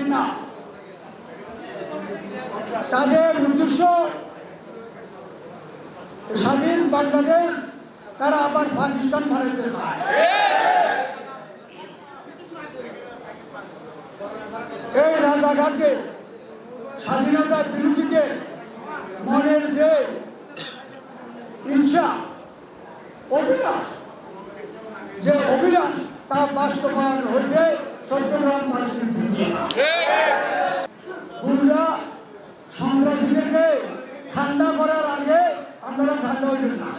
হাসিনা তাদের উদ্দেশ্য স্বাধীন বাংলাদেশ তারা আবার পাকিস্তান বানাইতে চায়। এই রাজাঘাটে স্বাধীনতার বিরোধীতে মনের যে ইচ্ছা অভিলাষ তা বাস্তবায়ন হইতে চট্টগ্রামবাসী গুন্ডা সন্ত্রাসীদেরকে ঠান্ডা করার আগে আপনারা ঠান্ডা হইবেন না।